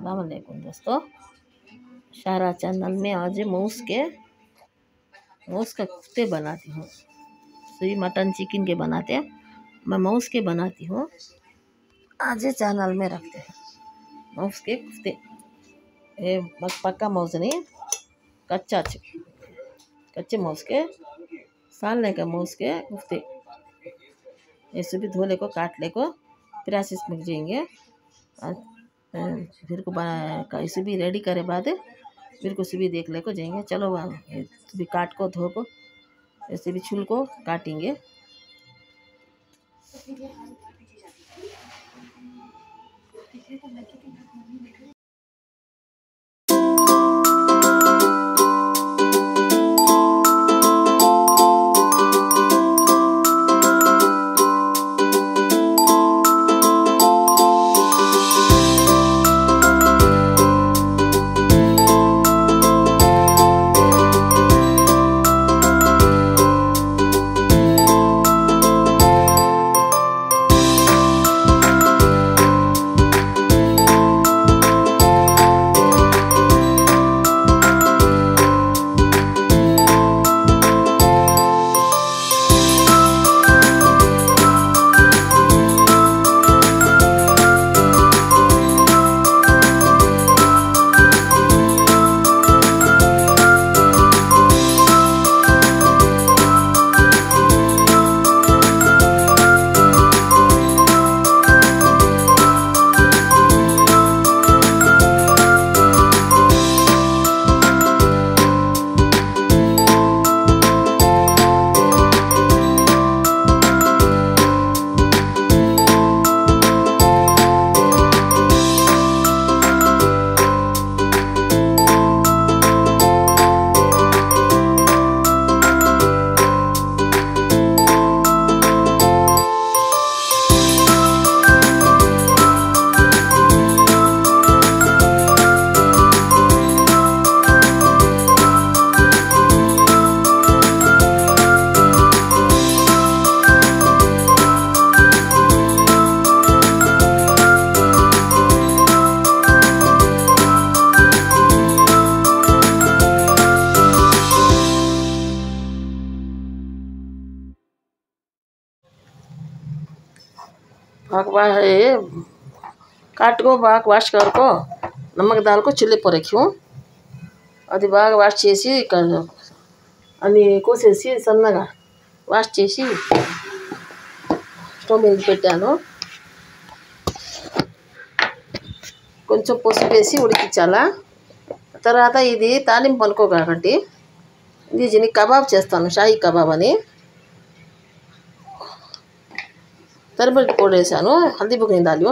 अस्सलाम वालेकुम दोस्तों। शारा चैनल में आज मूस का कुफ्ते बनाती हूँ। सुई मटन चिकन के बनाते हैं, मैं मूस के बनाती हूँ। आज चैनल में रखते हैं मूस के कुफ्ते। ये पक्का मूस नहीं, कच्चे मूस के सालने का मूस के कुफ्ते। ऐसे भी धोले को काट ले को प्याज में जाएंगे। फिर को इसे भी रेडी करे बाद फिर को भी देख ले को जाएंगे। चलो भी काट को धो को ऐसे भी छुल को काटेंगे। काट को बाग वाश कर को नमक डाल को चूल्हे पर रखूँ। అది బాగా వాష్ చేసి అన్ని కోసేసి సన్నగా వాష్ చేసి స్టవ్ మీద పెట్టాను. కొంచెం పసుపు వేసి ఉడికించాలా. తర్వాత ఇది తాలింపు అనుకోకండి, దీన్ని కబాబ్ చేస్తాను, షాహీ కబాబ్ అని. టర్మరిక్ పౌడర్ వేసాను, హల్దీ బుగ్గిని దాలి,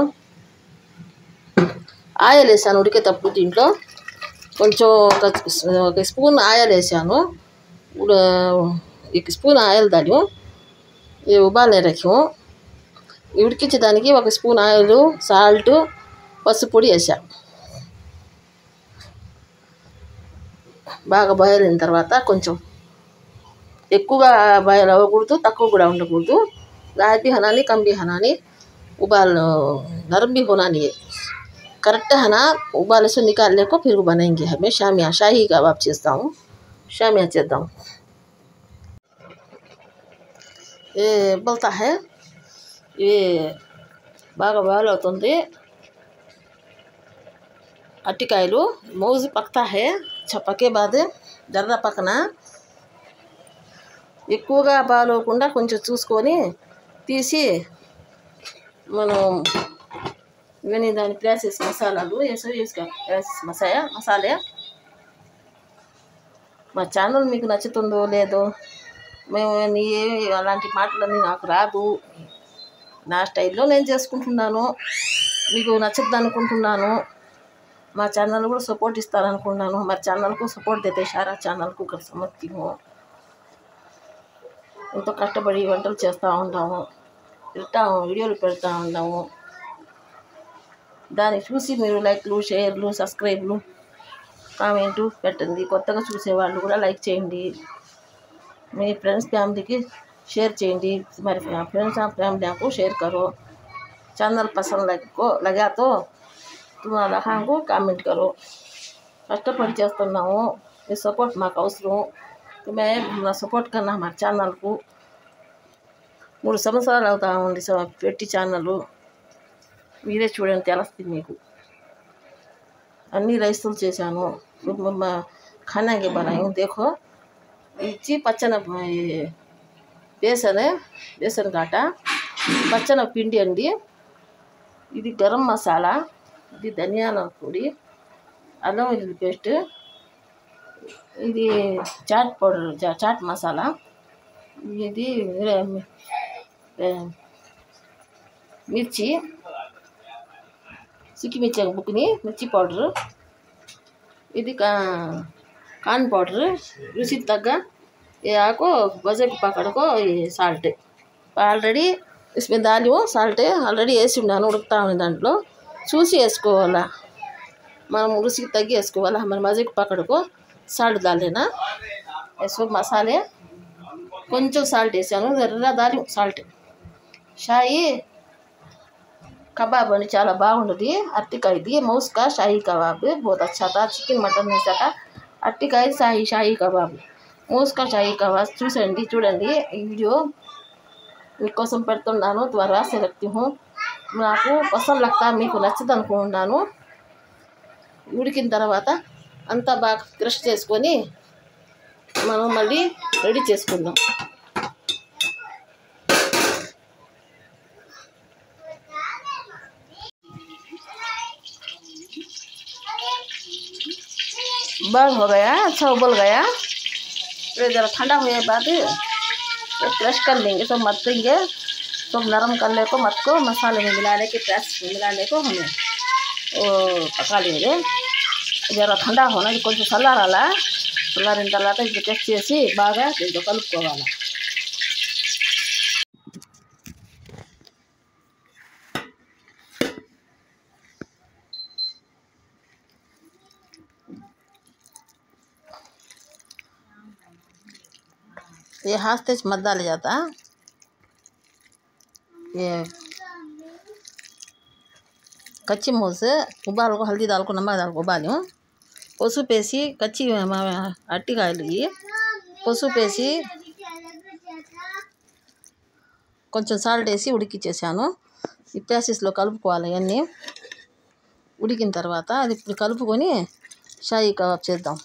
ఆయిల్ వేసాను. ఉడికేటప్పుడు దీంట్లో కొంచెం ఒక స్పూన్ ఆయిల్ వేసాను. 1 స్పూన్ ఆయిల్ దాలి ఉబాలనే రఖాము. ఉడికించడానికి 1 స్పూన్ ఆయిల్, సాల్ట్, పసుపు పొడి వేసాను. బాగా బాయిల్ అయిన తర్వాత కొంచెం ఎక్కువగా బాయిల్ అవ్వకూడదు, తక్కువ కూడా ఉండకూడదు. लाइट भी हना नहीं, कम भी हना नहीं, उबाल नरम भी होना नहीं है, करेक्ट है ना. उबाले से निकालने को फिर बनाएंगे. हमें शामिया शाही कबाब చేస్తా हूँ. शामिया చేద్దాం. ये बोलता है ये బాగా బాయిల్ అవుతుంది. అట్టికాయలు మౌజు పక్తా है. చప్పకే बाद జర్ర పక్కన ఎక్కువగా బాయిల్ అవ్వకుండా కొంచెం చూసుకొని తీసి మనం ఇవన్నీ దాని ప్యాసెస్ మసాలాలు మసాలే. మా ఛానల్ మీకు నచ్చుతుందో లేదో, మేము అలాంటి మాటలన్నీ నాకు రాదు, నా స్టైల్లో నేను చేసుకుంటున్నాను. మీకు నచ్చుద్ది అనుకుంటున్నాను. మా ఛానల్ కూడా సపోర్ట్ ఇస్తారనుకుంటున్నాను. మరి ఛానల్కు సపోర్ట్ देते शारा ఛానల్కు समझती हूँ. ఎంతో కష్టపడి వంటలు చేస్తూ ఉంటాము, వీడియోలు పెడతా ఉంటాము. దాన్ని చూసి మీరు లైక్లు, షేర్లు, సబ్స్క్రైబ్లు, కామెంటు పెట్టండి. కొత్తగా చూసేవాళ్ళు కూడా లైక్ చేయండి. మీ ఫ్రెండ్స్ ఫ్యామిలీకి शेयर చేయండి. మరి ఫ్రెండ్స్ और फैमिली को शेयर करो. चैनल पसंद लगा तो तुम्हारा को कामेंट करो कष्टपड़ी చేస్తున్నాము మీ సపోర్ట్ మాకు అవసరం तुम्हें सपोर्ट करना हमारे ఛానల్ को 3 సంవత్సరాలు అవుతా ఉంది పెట్టి ఛానల్ మీరే చూడండి తెలుస్తుంది మీకు అన్ని రైసులు చేశాను खाना के बनाई हूँ देखो इची पच्चन बेसन घाटा पच्चन पिंडी अंडी ఇది గరం మసాలా ఇది ధనియాల పొడి అల్లం వెల్లుల్లి పేస్ట్ ఇది చాట్ పౌడర్ చాట్ మసాలా ఇది మిర్చి సిక్కి మిర్చి బుక్ని మిర్చి పౌడర్ ఇది కాన్ పౌడర్ రుచి తగ్గ ये आपको वजह की पकड़ को ये साल्ट ऑलरेडी इसमें डालियो साल्ट ऑलरेडी వేసి ఉన్నాను ఉడుకుతా ఉంది దాంట్లో చూసి వేసుకోవాలా మనం రుచికి తగ్గి వేసుకోవాలా మన మజాకి పకడకో साल्ट डाल लेना ऐसो मसाले కొంచెం साल्ट వేసాను జర్రా దాలి साल्ट షాయి कबाब అని చాలా బాగుంది అట్టికాయది మౌస్ का शाही कबाब बहुत अच्छा था चिकन मटन नहीं सका అట్టికాయ शाही कबाब मौस का शाही कबाब చూడండి ఈ వీడియో మీకోసం పెడుతున్నాను త్వరగా से रखती हूँ నాకు పసంद लगता మీకు నచ్చదు అనుకుంటున్నాను ఉడికిన తర్వాత అంతా బాగా క్రష్ చేసుకొని మనం మళ్ళీ రెడీ చేసుకుందాం बन हो गया अच्छा उबल गया फिर ज़रा ठंडा हुए बाद तो क्रश कर लेंगे तो मत देंगे तो नरम कर ले को मत को मसाले में मिलाने के प्रेस में मिलाने को हमें वो पका लेंगे ज़रा ठंडा होना కొంచెం చల్లారిన తర్వాత ఇది టెస్ట్ చేసి బాగా దీంట్లో కలుపుకోవాలి ये हाथ से मत डाला जाता ये कच्ची मूस उबाल को हल्दी डाल को नमक डाल को उबाली पसु पेसी कच्ची अट्टी कायली पसु पेसी కొంచెం సాల్ట్ వేసి ఉడికించేసాను ఈ ప్రాసెస్లో కలుపుకోవాలి అన్నీ ఉడికిన తర్వాత అది ఇప్పుడు కలుపుకొని షాయి కబాబ్ చేద్దాం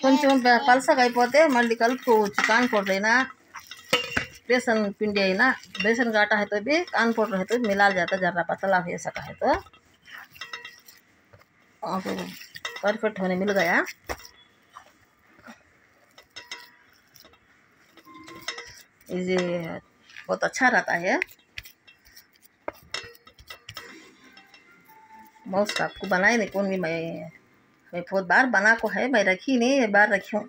కొంచెం పలసగా అయిపోతే మళ్ళీ కలుపుకోవచ్చు కాన్ పౌడర్ అయినా बेसन पिंडी అయినా बेसन का आटा है तो भी कान पाउडर है तो मिला जाता जरा पतला हो सका है तो परफेक्ट होने मिल गया ये बहुत अच्छा रहता है मौस आपको बनाए नहीं कौन भी मैं बहुत बार बना को है मैं रखी नहीं एक बार रखी हूँ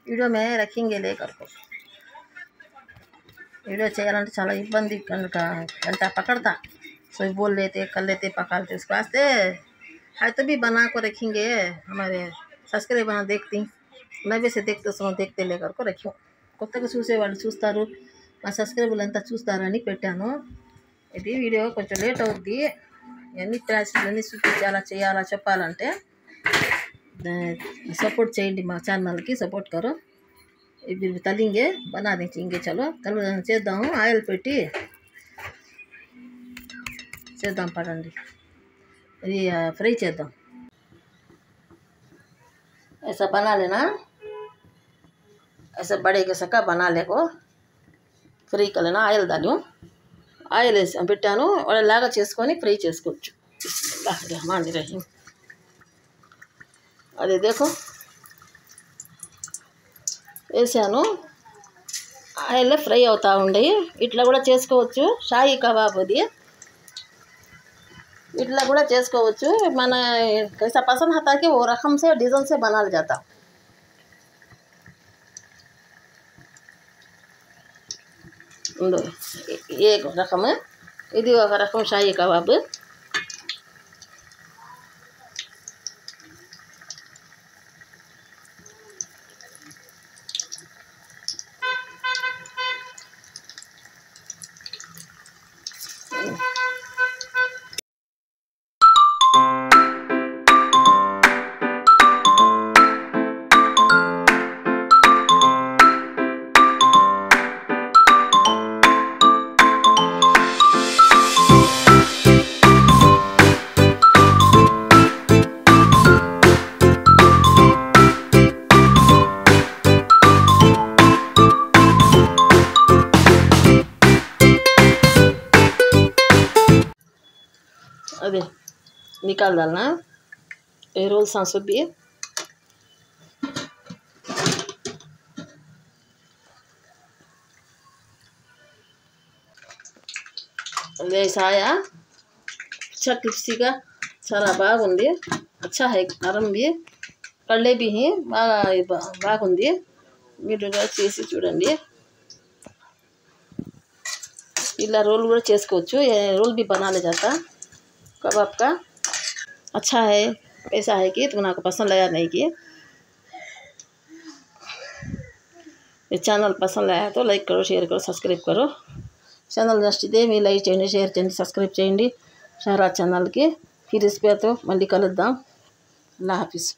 वीडियो में रखेंगे लेकर को वीडियो చేయాలంటే చాలా ఇబ్బంది కనుక గంట पकड़ता सो बोल लेते कर लेते पका लेते उसके वास्ते है तो भी बना को रखेंगे हमारे सब्सक्राइबर देखती नवे से देखते लेकर को रखी కొత్తగా చూసేవాళ్ళు చూస్తారు మా సబ్స్క్రైబర్లు అంతా చూస్తారని పెట్టాను ఇది వీడియో కొంచెం లేట్ అవుద్ది ఇవన్నీ ప్రాసెస్ అన్నీ చూపించాలా చేయాలా చెప్పాలంటే सपोर्ट చేయండి మా ఛానల్కి సపోర్ట్ करो ఇవి తలింగే बना देंगे चलो कल చేద్దాం ఆయిల్ పెట్టి చేద్దాం పడండి ఇది ఫ్రై చేద్దాం ऐसा बना लेना ऐसे बड़े के सका बना लेको ఫ్రై కలనా ఆయిల్ దాని ఆయిల్ వేసి పెట్టాను వాళ్ళలాగా చేసుకొని ఫ్రై చేసుకోవచ్చు బిస్మిల్లాహ్ रहमान रहीम అదే देखो వేసాను ఆయిల్లో ఫ్రై అవుతా ఉండయి ఇట్లా కూడా చేసుకోవచ్చు షాహీ కబాబ్ అది इतना కూడా చేసుకోవచ్చు మన कैसा पसंद आता है कि वो रकम से डिज़ाइन से बना जाता एक रकम है ఇది ఒక రకం షాహీ కబాబ్ अरे निकाल डालना ये रोल सांसों भी वैसा आया अच्छा क्रिस्पी का सारा బాగుంది अच्छा है नरम भी कड़े भी हैं బాగుంది మీరు చేసి చూడండి ఇలా రోల్ కూడా చేసుకోవచ్చు रोल भी बनाने जाता कबाब का अच्छा है ऐसा है कि तुम आपको पसंद आया नहीं कि ये चैनल पसंद आया तो लाइक करो शेयर करो सब्सक्राइब करो चैनल नచ్చితే మీ లైక్ చేయండి షేర్ చేయండి సబ్స్క్రైబ్ చేయండి షారా ఛానల్ కి फिर इस पे तो మళ్ళీ కలుద్దాం అల్లాహ్ हाफिज़।